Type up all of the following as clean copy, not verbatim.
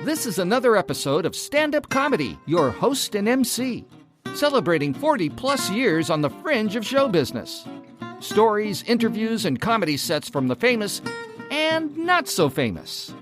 This is another episode of Standup Comedy, your host and MC, celebrating 40-plus years on the fringe of show business. Stories, interviews, and comedy sets from the famous and not so famous.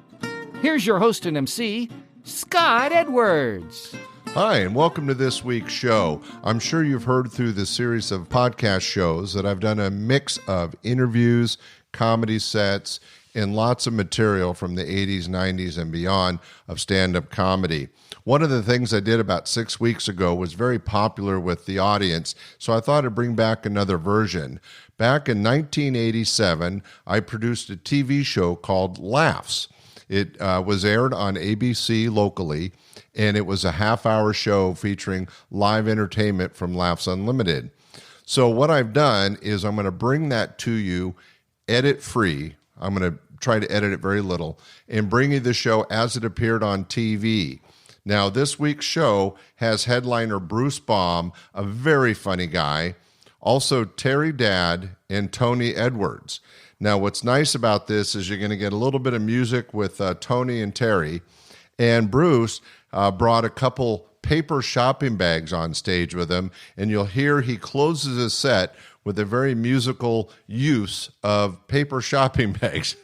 Here's your host and MC, Scott Edwards. Hi, and welcome to this week's show. I'm sure you've heard through the series of podcast shows that I've done a mix of interviews, comedy sets, and lots of material from the 80s, 90s, and beyond of stand-up comedy. One of the things I did about 6 weeks ago was very popular with the audience, so I thought I'd bring back another version. Back in 1987, I produced a TV show called Laughs. It was aired on ABC locally, and it was a half-hour show featuring live entertainment from Laughs Unlimited. So what I've done is I'm going to bring that to you edit-free. I'm going to try to edit it very little and bring you the show as it appeared on TV. Now, this week's show has headliner Bruce Baum, a very funny guy, also Terry Dadd and Tony Edwards. Now, what's nice about this is you're going to get a little bit of music with Tony and Terry, and Bruce brought a couple paper shopping bags on stage with him, and you'll hear he closes his set with a very musical use of paper shopping bags.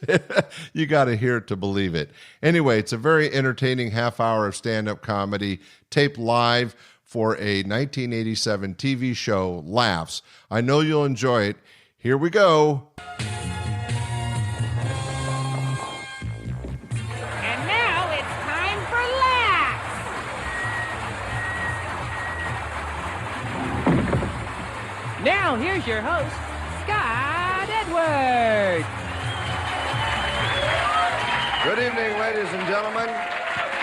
You got to hear it to believe it. Anyway, it's a very entertaining half hour of stand-up comedy taped live for a 1987 TV show, Laughs. I know you'll enjoy it. Here we go. And now it's time for Laughs. Now here's your host, Scott Edwards. Good evening, ladies and gentlemen.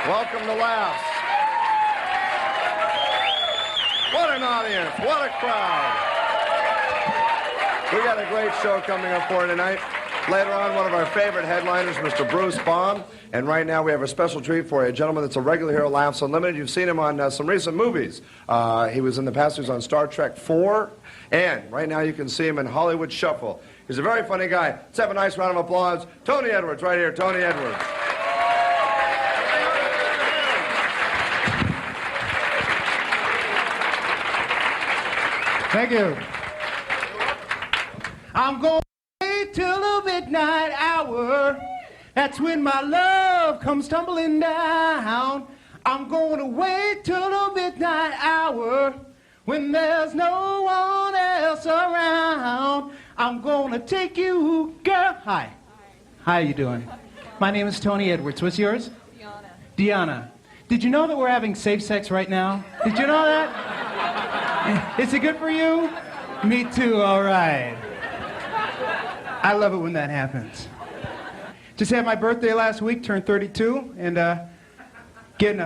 Welcome to Laughs. What an audience. What a crowd. We got a great show coming up for you tonight. Later on, one of our favorite headliners, Mr. Bruce Baum. And right now, we have a special treat for you. A gentleman that's a regular here at Laughs Unlimited. You've seen him on some recent movies. He was in the past, he was on Star Trek 4. And right now, you can see him in Hollywood Shuffle. He's a very funny guy. Let's have a nice round of applause. Tony Edwards, right here. Tony Edwards. Thank you. I'm going to wait till the midnight hour. That's when my love comes tumbling down. I'm going to wait till the midnight hour when there's no one else around. I'm going to take you, girl. Hi. How you doing? My name is Tony Edwards. What's yours? Deanna. Did you know that we're having safe sex right now? Did you know that? Is it good for you? Me too, all right. I love it when that happens. Just had my birthday last week, turned 32, and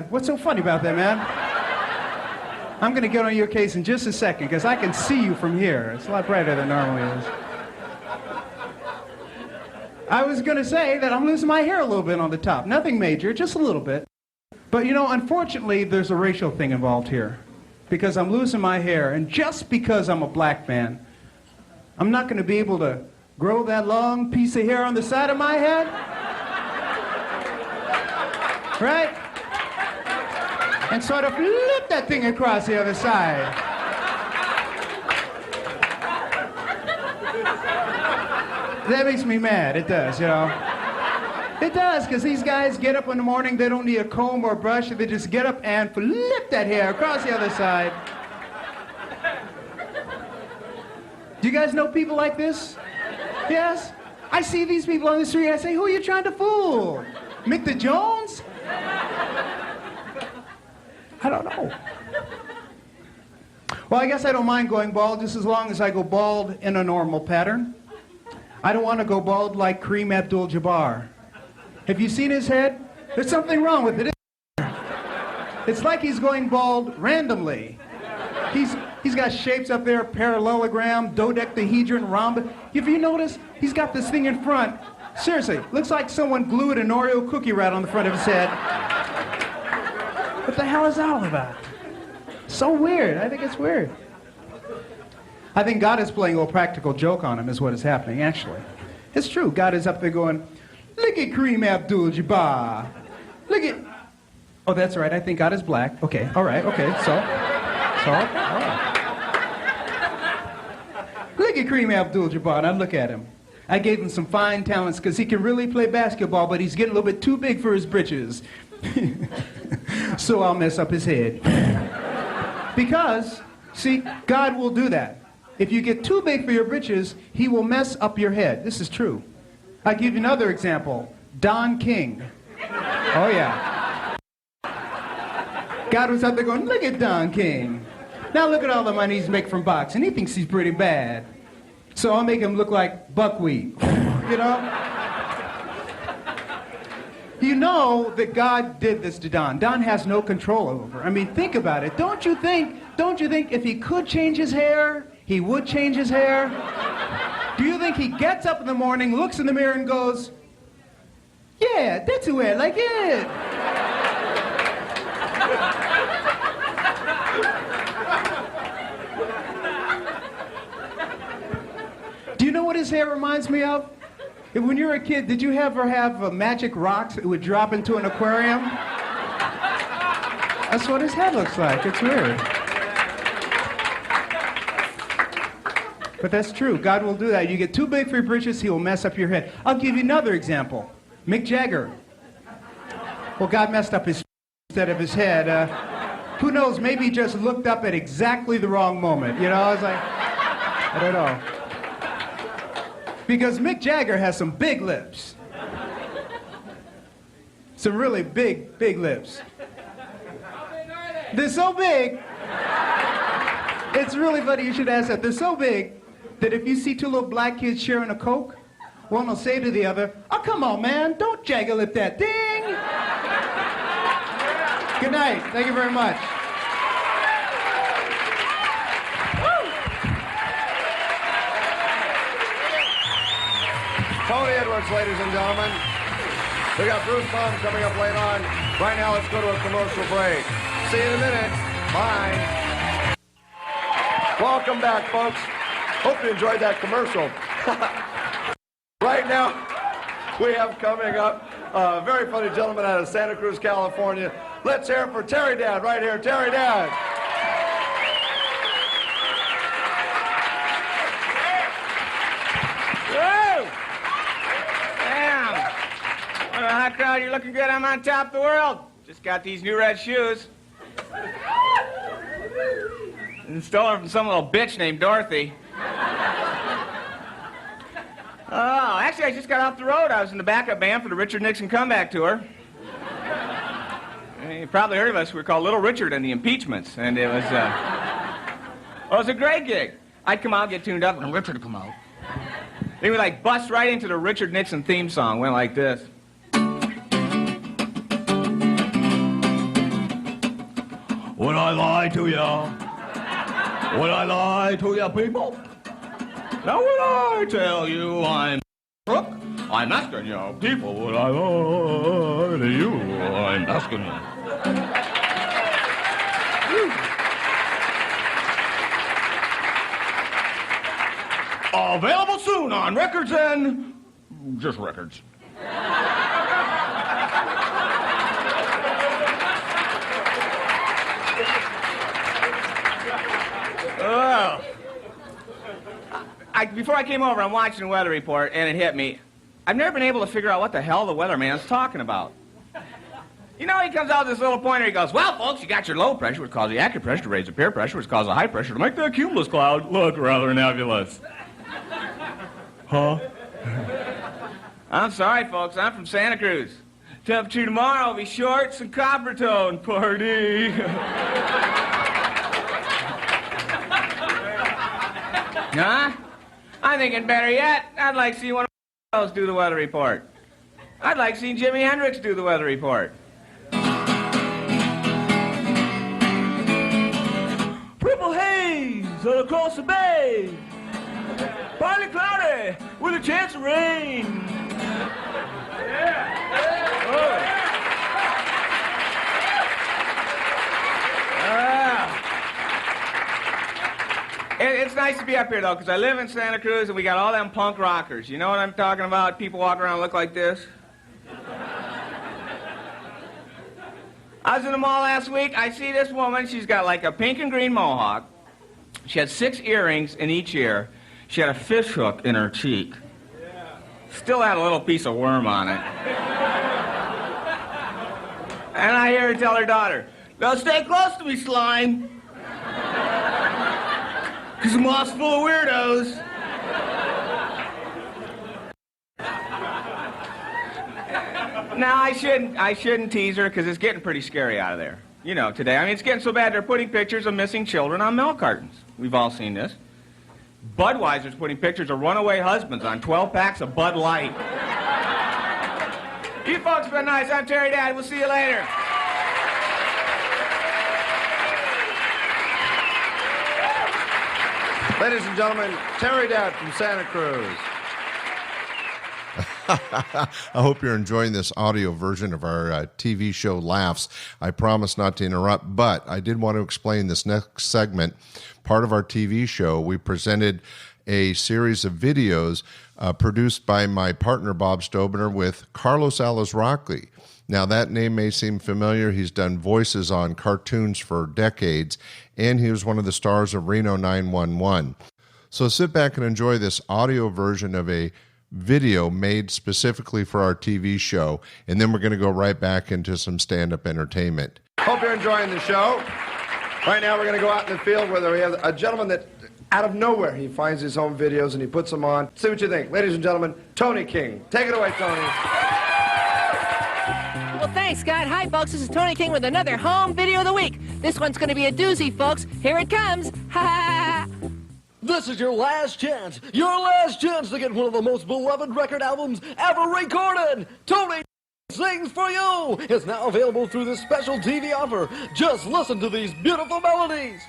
what's so funny about that, man? I'm going to get on your case in just a second, because I can see you from here. It's a lot brighter than it normally is. I was going to say that I'm losing my hair a little bit on the top. Nothing major, just a little bit. But, you know, unfortunately, there's a racial thing involved here. Because I'm losing my hair, and just because I'm a black man, I'm not going to be able to grow that long piece of hair on the side of my head. Right? And sort of flip that thing across the other side. That makes me mad. It does, you know. It does, because these guys get up in the morning, they don't need a comb or brush, they just get up and flip that hair across the other side. Do you guys know people like this? Yes? I see these people on the street, I say, who are you trying to fool? Mick the Jones? I don't know. Well, I guess I don't mind going bald just as long as I go bald in a normal pattern. I don't want to go bald like Kareem Abdul-Jabbar. Have you seen his head? There's something wrong with it. It's like he's going bald randomly. He's got shapes up there, parallelogram, dodecahedron, rhombus. If you notice, he's got this thing in front. Seriously, looks like someone glued an Oreo cookie right on the front of his head. What the hell is that all about? So weird. I think it's weird. I think God is playing a little practical joke on him is what is happening, actually. It's true. God is up there going, look at Kareem Abdul-Jabbar. Look at Oh, that's right. I think God is black. Okay. All right. Okay. So. All right. Look at Kareem Abdul-Jabbar. Now look at him. I gave him some fine talents because he can really play basketball, but he's getting a little bit too big for his britches. So I'll mess up his head. Because, see, God will do that. If you get too big for your britches, he will mess up your head. This is true. I'll give you another example. Don King. Oh, yeah. God was out there going, look at Don King. Now look at all the money he's making from boxing. He thinks he's pretty bad. So I'll make him look like buckwheat, you know? You know that God did this to Don. Don has no control over. I mean, think about it. Don't you think if he could change his hair, he would change his hair? Do you think he gets up in the morning, looks in the mirror and goes, yeah, that's the way I like it. Do you know what his hair reminds me of? When you were a kid, did you ever have magic rocks that would drop into an aquarium? That's what his head looks like. It's weird. But that's true. God will do that. You get too big for your britches, he will mess up your head. I'll give you another example. Mick Jagger. Well, God messed up his instead of his head. Who knows? Maybe he just looked up at exactly the wrong moment. You know, I was like, I don't know. Because Mick Jagger has some big lips. Some really big, big lips. They're so big. It's really funny you should ask that. They're so big that if you see two little black kids sharing a Coke, one will say to the other, oh, come on, man, don't Jagger lip that thing. Good night. Thank you very much. Tony Edwards, ladies and gentlemen. We got Bruce Baum coming up later on. Right now, let's go to a commercial break. See you in a minute. Bye. Welcome back, folks. Hope you enjoyed that commercial. Right now, we have coming up a very funny gentleman out of Santa Cruz, California. Let's hear it for Terry Dad right here. Terry Dad. Hot crowd, you're looking good. I'm on top of the world. Just got these new red shoes. And stole them from some little bitch named Dorothy. Oh, actually, I just got off the road. I was in the backup band for the Richard Nixon comeback tour. You probably heard of us. We were called Little Richard and the Impeachments. And it was, it was a great gig. I'd come out, get tuned up, and Richard would come out. They would, like, bust right into the Richard Nixon theme song. Went like this. Would I lie to ya? Would I lie to ya, people? Now would I tell you I'm crook? I'm asking you, people, would I lie to you? I'm asking you. Available soon on records and just records. Oh. Before I came over, I'm watching the weather report, and it hit me. I've never been able to figure out what the hell the weatherman's talking about. You know, he comes out with this little pointer, he goes, well, folks, you got your low pressure, which causes the active pressure to raise the peer pressure, which causes the high pressure to make the cumulus cloud look rather nebulous. Huh? I'm sorry, folks, I'm from Santa Cruz. Temperature tomorrow will be shorts and copper tone, party. Huh? I'm thinking better yet. I'd like to see one of those do the weather report. I'd like to see Jimi Hendrix do the weather report. Purple haze all across the bay. Partly cloudy with a chance of rain. It's nice to be up here, though, because I live in Santa Cruz, and we got all them punk rockers. You know what I'm talking about? People walk around and look like this. I was in the mall last week. I see this woman. She's got like a pink and green mohawk. She had 6 earrings in each ear. She had a fish hook in her cheek. Still had a little piece of worm on it. And I hear her tell her daughter, "Now stay close to me, slime. Because the mall's full of weirdos." Now, I shouldn't tease her because it's getting pretty scary out of there. You know, today. I mean, it's getting so bad they're putting pictures of missing children on milk cartons. We've all seen this. Budweiser's putting pictures of runaway husbands on 12 packs of Bud Light. You folks have been nice. I'm Terry Dad. We'll see you later. Ladies and gentlemen, Terry Dad from Santa Cruz. I hope you're enjoying this audio version of our TV show Laughs. I promise not to interrupt, but I did want to explain this next segment. Part of our TV show, we presented a series of videos produced by my partner, Bob Stobiner, with Carlos Alazraqui. Now, that name may seem familiar. He's done voices on cartoons for decades, and he was one of the stars of Reno 911. So sit back and enjoy this audio version of a video made specifically for our TV show, and then we're going to go right back into some stand-up entertainment. Hope you're enjoying the show. Right now we're going to go out in the field where we have a gentleman that out of nowhere he finds his home videos and he puts them on. See what you think. Ladies and gentlemen, Tony King. Take it away, Tony. Well, thanks, Scott. Hi, folks. This is Tony King with another home video of the week. This one's going to be a doozy, folks. Here it comes. Ha ha ha. This is your last chance to get one of the most beloved record albums ever recorded. Tony Sings For You is now available through this special TV offer. Just listen to these beautiful melodies.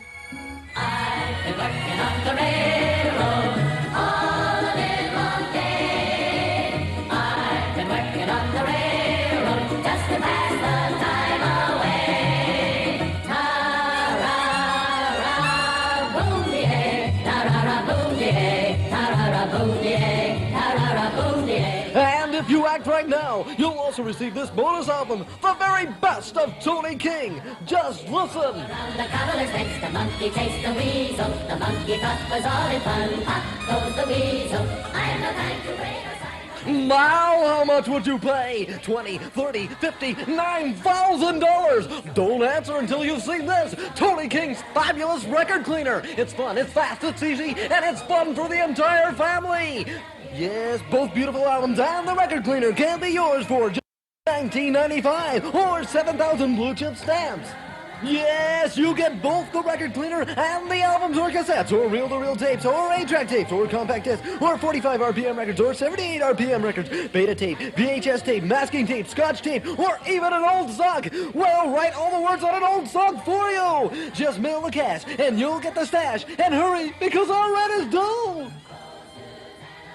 I've been working on the railroad all the livelong day. I've been working on the railroad just to pass the time away. Ta-ra-ra-ra-boom-de-ay, ta-ra-ra-boom-de-ay, ta-ra-ra-boom-de-ay, ta-ra-ra-boom-de-ay. And if you act right now, you'll also receive this bonus album, the very best of Tony King. Just listen. Around the cobbler's bench, the monkey chased the weasel. The monkey thought was all in fun. Pop goes the weasel. I have no time to wait or sign. Now, how much would you pay? $20, $30, $50, $9,000. Don't answer until you've seen this. Tony King's fabulous record cleaner. It's fun, it's fast, it's easy, and it's fun for the entire family. Yes, both beautiful albums and the record cleaner can be yours for just $19.95 or 7,000 blue chip stamps. Yes, you get both the record cleaner and the albums or cassettes or reel-to-reel tapes or 8-track tapes or compact discs or 45 RPM records or 78 RPM records, beta tape, VHS tape, masking tape, scotch tape, or even an old sock. Well, write all the words on an old sock for you. Just mail the cash and you'll get the stash. And hurry, because our rent is due.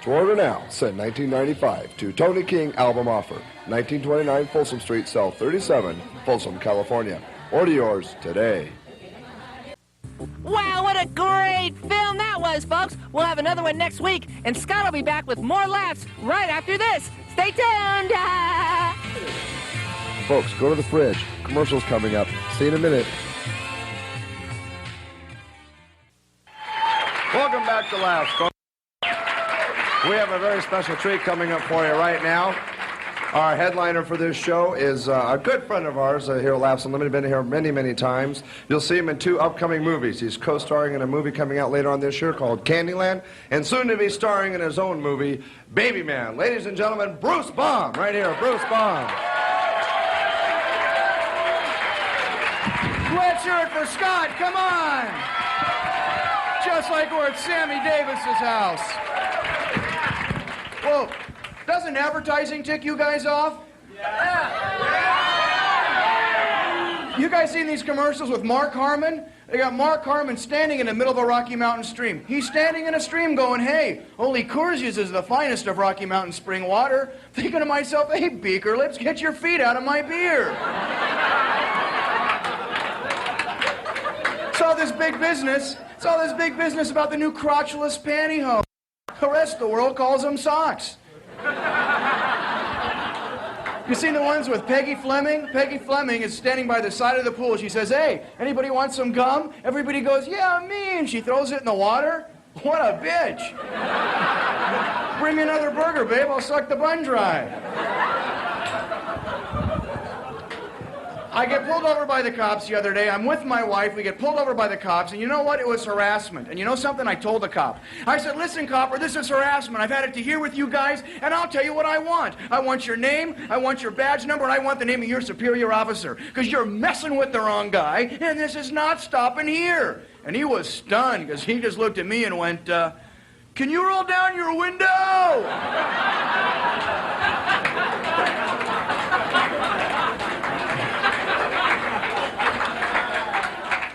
To order now, send $19.95 to Tony King Album Offer, 1929 Folsom Street, Cell 37, Folsom, California. Order yours today. Wow, what a great film that was, folks. We'll have another one next week, and Scott will be back with more laughs right after this. Stay tuned. Folks, go to the fridge. Commercials coming up. See you in a minute. Welcome back to Laughs, folks. We have a very special treat coming up for you right now. Our headliner for this show is a good friend of ours here at Laughs Unlimited. Been here many, many times. You'll see him in 2 upcoming movies. He's co-starring in a movie coming out later on this year called Candyland, and soon to be starring in his own movie, Baby Man. Ladies and gentlemen, Bruce Baum, right here, Bruce Baum. Sweatshirt for Scott, come on! Just like we're at Sammy Davis's house. Well, doesn't advertising tick you guys off? Yeah. You guys seen these commercials with Mark Harmon? They got Mark Harmon standing in the middle of a Rocky Mountain stream. He's standing in a stream going, hey, only Coors uses the finest of Rocky Mountain spring water. Thinking to myself, hey, Beaker Lips, get your feet out of my beer. Saw this big business about the new crotchless pantyhose. The rest of the world calls them socks. You seen the ones with Peggy Fleming? Peggy Fleming is standing by the side of the pool. She says, "Hey, anybody want some gum?" Everybody goes, "Yeah, me." And she throws it in the water. What a bitch. Bring me another burger, babe. I'll suck the bun dry. I get pulled over by the cops the other day. I'm with my wife. We get pulled over by the cops, and you know what? It was harassment. And you know something? I told the cop. I said, "Listen, copper, this is harassment. I've had it to here with you guys, and I'll tell you what I want. I want your name, I want your badge number, and I want the name of your superior officer, because you're messing with the wrong guy, and this is not stopping here." And he was stunned, because he just looked at me and went, "Can you roll down your window?"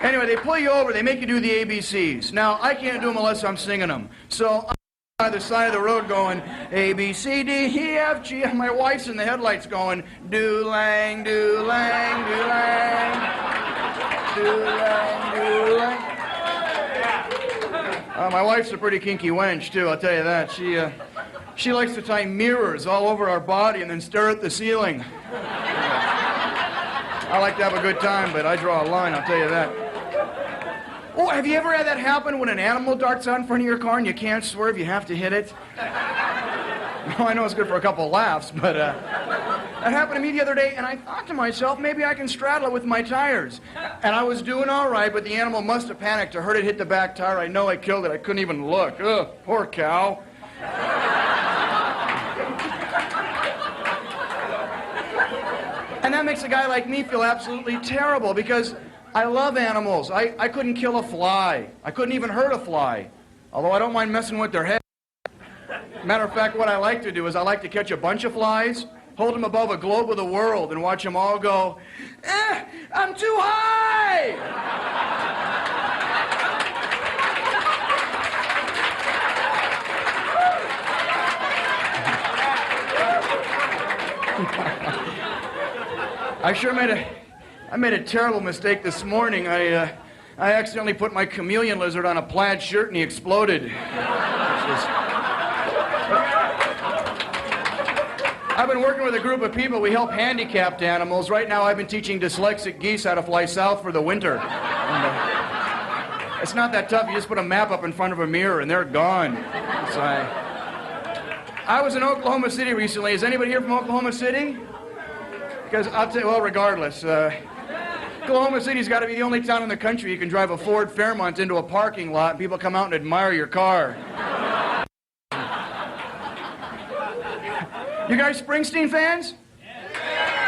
Anyway, they pull you over, they make you do the ABCs. Now, I can't do them unless I'm singing them. So I'm on the side of the road going, A, B, C, D, E, F, G. My wife's in the headlights going, do-lang, do-lang, do-lang, do-lang, do-lang. My wife's a pretty kinky wench, too, I'll tell you that. She likes to tie mirrors all over our body and then stare at the ceiling. I like to have a good time, but I draw a line, I'll tell you that. Oh, have you ever had that happen when an animal darts out in front of your car and you can't swerve, you have to hit it? Well, I know it's good for a couple of laughs, but that happened to me the other day, and I thought to myself, maybe I can straddle it with my tires. And I was doing all right, but the animal must have panicked. I heard it hit the back tire. I know I killed it. I couldn't even look. Ugh, poor cow. And that makes a guy like me feel absolutely terrible, because I love animals. I couldn't kill a fly. I couldn't even hurt a fly, although I don't mind messing with their head. Matter of fact, what I like to do is I like to catch a bunch of flies, hold them above a globe of the world, and watch them all go, I'm too high! I made a terrible mistake this morning. I accidentally put my chameleon lizard on a plaid shirt and he exploded. I've been working with a group of people. We help handicapped animals. Right now I've been teaching dyslexic geese how to fly south for the winter. It's not that tough. You just put a map up in front of a mirror and they're gone. So I was in Oklahoma City recently. Is anybody here from Oklahoma City? Because I'll tell you, well, regardless, Oklahoma City's got to be the only town in the country you can drive a Ford Fairmont into a parking lot and people come out and admire your car. You guys Springsteen fans?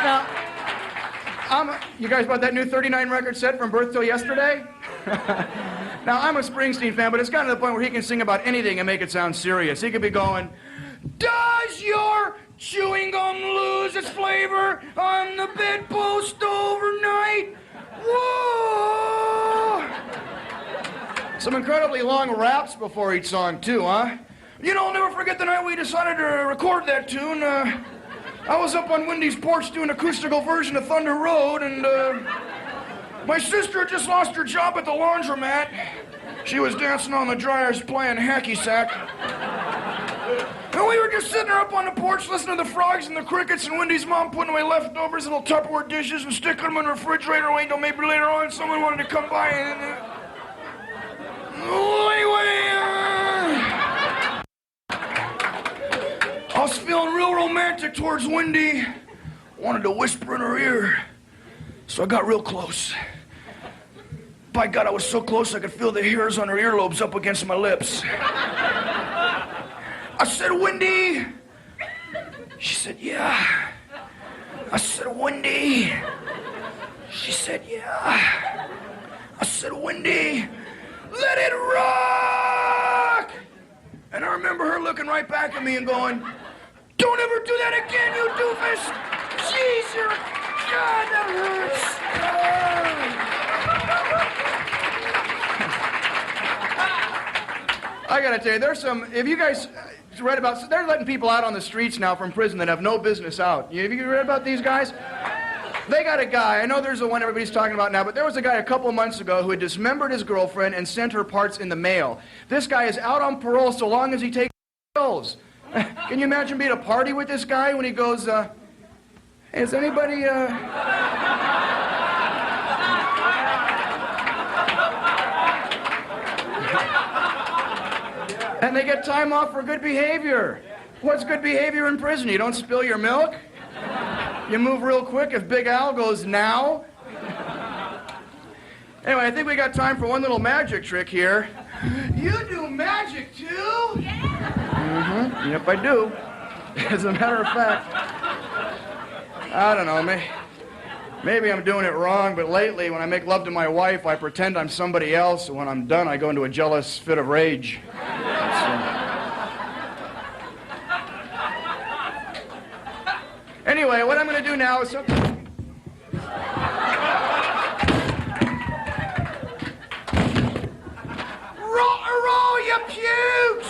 Now, you guys bought that new 39 record set from Birth Till Yesterday? Now, I'm a Springsteen fan, but it's gotten to the point where he can sing about anything and make it sound serious. He could be going, "Does your chewing gum lose its flavor on the bedpost overnight? Whoa!" Some incredibly long raps before each song, too, huh? You know, I'll never forget the night we decided to record that tune. I was up on Wendy's porch doing an acoustical version of Thunder Road, and my sister had just lost her job at the laundromat. She was dancing on the dryers playing hacky sack. And we were just sitting there up on the porch listening to the frogs and the crickets, and Wendy's mom putting away leftovers in little Tupperware dishes and sticking them in the refrigerator, waiting until maybe later on someone wanted to come by and... I was feeling real romantic towards Wendy. Wanted to whisper in her ear. So I got real close. By God, I was so close I could feel the hairs on her earlobes up against my lips. I said, "Wendy." She said, "Yeah." I said, "Wendy." She said, "Yeah." I said, "Wendy, let it rock." And I remember her looking right back at me and going, "Don't ever do that again, you doofus. Jeez, God, that hurts." I gotta tell you, there's some, if you guys read about, they're letting people out on the streets now from prison that have no business out. Have you read about these guys? They got a guy, I know there's the one everybody's talking about now, but there was a guy a couple months ago who had dismembered his girlfriend and sent her parts in the mail. This guy is out on parole so long as he takes pills. Can you imagine being at a party with this guy when he goes, Is anybody, And they get time off for good behavior. What's good behavior in prison? You don't spill your milk? You move real quick if Big Al goes now? Anyway, I think we got time for one little magic trick here. You do magic too? Yeah. Yep, I do. As a matter of fact, I don't know, maybe I'm doing it wrong, but lately when I make love to my wife, I pretend I'm somebody else, and when I'm done, I go into a jealous fit of rage. Anyway, what I'm going to do now is... Roll your pubes!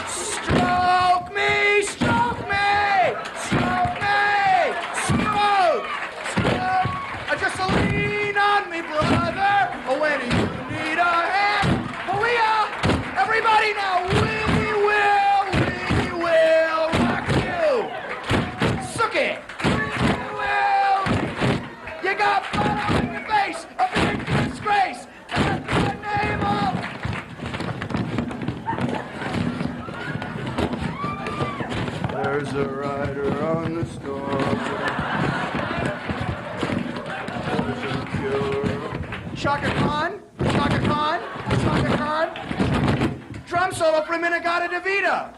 Stroke me! Stroke me! Stroke me! Stroke! Stroke! Just lean on me, brother, when you need a hand. But we are, everybody now, we will rock you. Suck it. We will. You got blood on your face, a big disgrace. There's a rider on the storm. There's a killer. Chaka Khan, Chaka Khan, Chaka Khan. Drum solo for Minigata DeVita.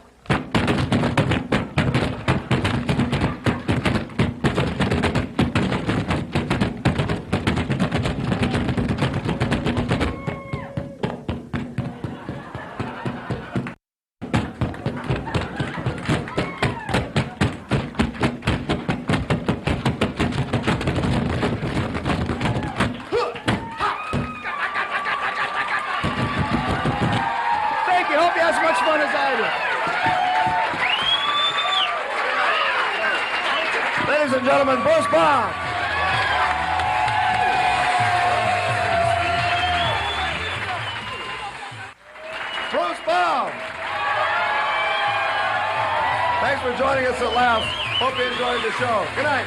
Ladies and gentlemen, Bruce Baum. Bruce Baum. Thanks for joining us at Laughs. Hope you enjoyed the show. Good night.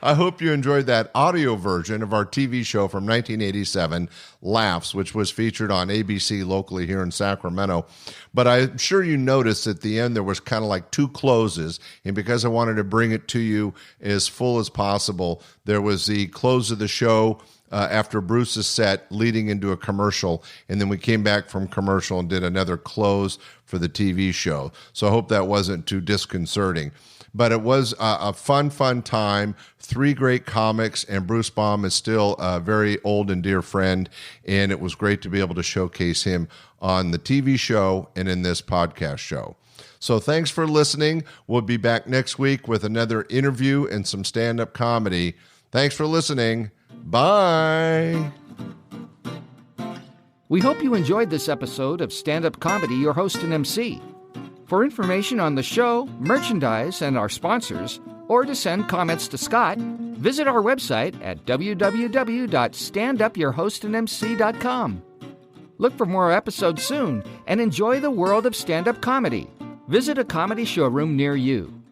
I hope you enjoyed that audio version of our TV show from 1987, Laughs, which was featured on ABC locally here in Sacramento. But I'm sure you noticed at the end there was kind of like two closes, and because I wanted to bring it to you as full as possible, there was the close of the show after Bruce's set leading into a commercial, and then we came back from commercial and did another close for the TV show. So I hope that wasn't too disconcerting. But it was a fun time. 3 great comics, and Bruce Baum is still a very old and dear friend, and it was great to be able to showcase him on the TV show and in this podcast show. So thanks for listening. We'll be back next week with another interview and some stand-up comedy. Thanks for listening. Bye. We hope you enjoyed this episode of Stand-Up Comedy, your host and MC. For information on the show, merchandise, and our sponsors, or to send comments to Scott, visit our website at www.standupyourhostandmc.com. Look for more episodes soon and enjoy the world of stand-up comedy. Visit a comedy showroom near you.